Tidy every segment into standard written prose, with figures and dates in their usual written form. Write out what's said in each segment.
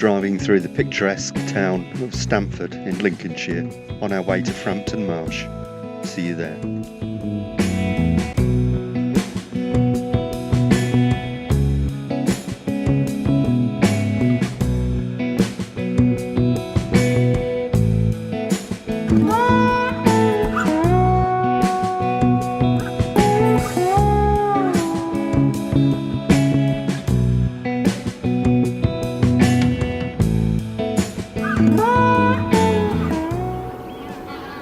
driving through the picturesque town of Stamford in Lincolnshire on our way to Frampton Marsh. See you there.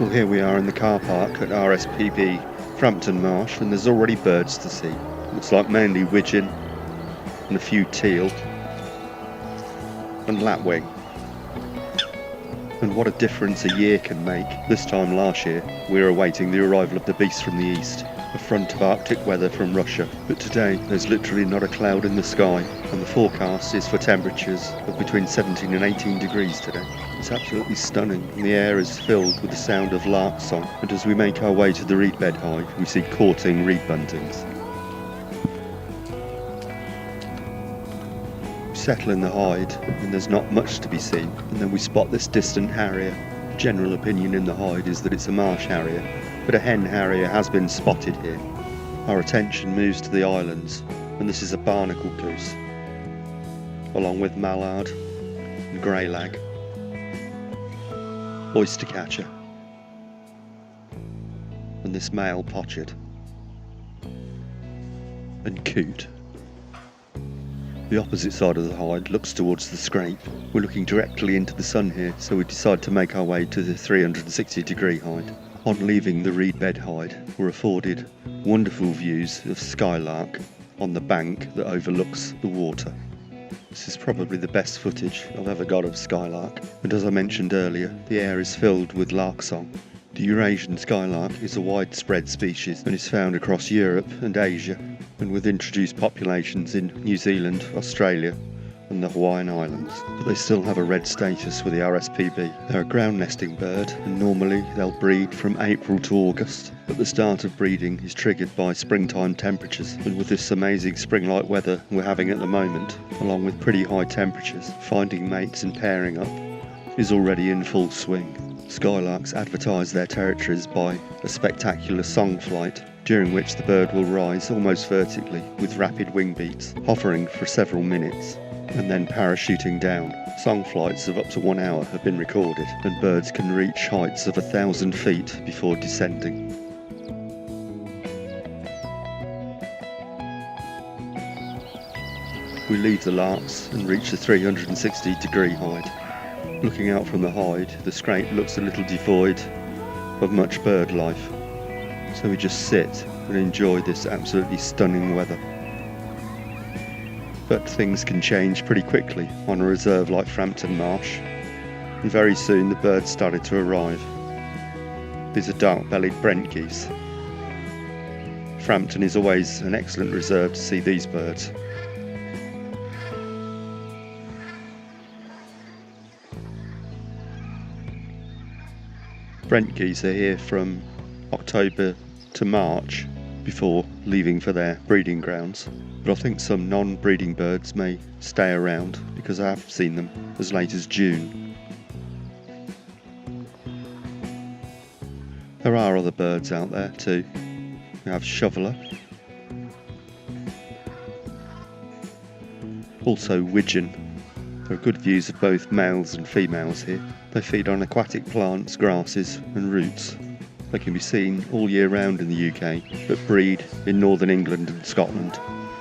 Well, here we are in the car park at RSPB Frampton Marsh, and there's already birds to see. Looks like mainly widgeon and a few teal and lapwing. And what a difference a year can make. This time last year we were awaiting the arrival of the beast from the east, a front of Arctic weather from Russia. But today there's literally not a cloud in the sky, and the forecast is for temperatures of between 17 and 18 degrees today. It's absolutely stunning, and the air is filled with the sound of lark song, and as we make our way to the reed bed hive we see courting reed buntings. We settle in the hide and there's not much to be seen, and then we spot this distant harrier. General opinion in the hide is that it's a marsh harrier, but a hen harrier has been spotted here. Our attention moves to the islands, and this is a barnacle goose, along with mallard and greylag, oyster catcher, and this male pochard, and coot. The opposite side of the hide looks towards the scrape. We're looking directly into the sun here, so we decide to make our way to the 360-degree hide. On leaving the reed bed hide, we're afforded wonderful views of skylark on the bank that overlooks the water. This is probably the best footage I've ever got of skylark, and as I mentioned earlier, the air is filled with lark song. The Eurasian skylark is a widespread species and is found across Europe and Asia, and with introduced populations in New Zealand, Australia and the Hawaiian Islands. But they still have a red status with the RSPB. They're a ground nesting bird, and normally they'll breed from April to August, but the start of breeding is triggered by springtime temperatures, and with this amazing spring-like weather we're having at the moment, along with pretty high temperatures, finding mates and pairing up is already in full swing. Skylarks advertise their territories by a spectacular song flight, during which the bird will rise almost vertically with rapid wing beats, hovering for several minutes, and then parachuting down. Song flights of up to 1 hour have been recorded, and birds can reach heights of 1,000 feet before descending. We leave the larks and reach the 360-degree hide. Looking out from the hide, the scrape looks a little devoid of much bird life, so we just sit and enjoy this absolutely stunning weather. But things can change pretty quickly on a reserve like Frampton Marsh, and very soon the birds started to arrive. These are dark-bellied Brent geese. Frampton is always an excellent reserve to see these birds. Brent geese are here from October to March before leaving for their breeding grounds, but I think some non-breeding birds may stay around because I have seen them as late as June. There are other birds out there too. We have shoveler, also widgeon. There are good views of both males and females here. They feed on aquatic plants, grasses and roots. They can be seen all year round in the UK, but breed in northern England and Scotland.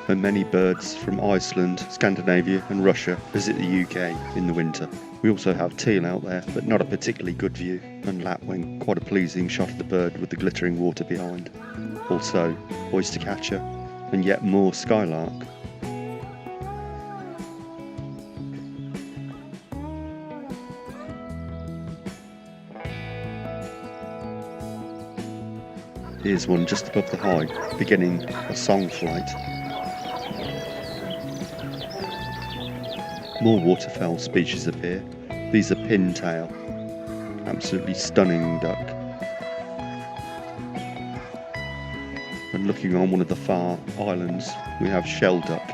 And many birds from Iceland, Scandinavia and Russia visit the UK in the winter. We also have teal out there, but not a particularly good view, and lapwing, quite a pleasing shot of the bird with the glittering water behind. Also oyster catcher and yet more skylark. Here's one just above the hide, beginning a song flight. More waterfowl species appear. These are pintail, absolutely stunning duck. And looking on one of the far islands, we have shell duck,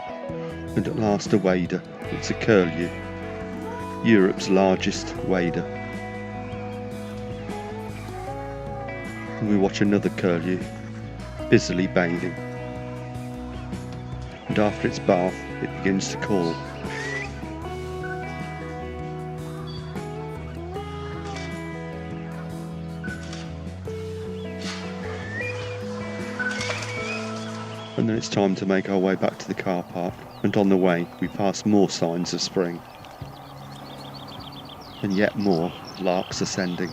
and at last a wader. It's a curlew. Europe's largest wader. And we watch another curlew busily bathing. And after its bath, it begins to call. And then it's time to make our way back to the car park, and on the way we pass more signs of spring. And yet more larks ascending.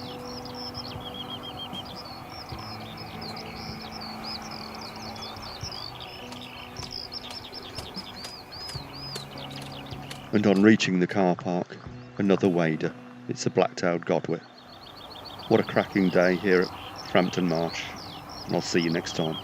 And on reaching the car park, another wader. It's a black-tailed godwit. What a cracking day here at Frampton Marsh, and I'll see you next time.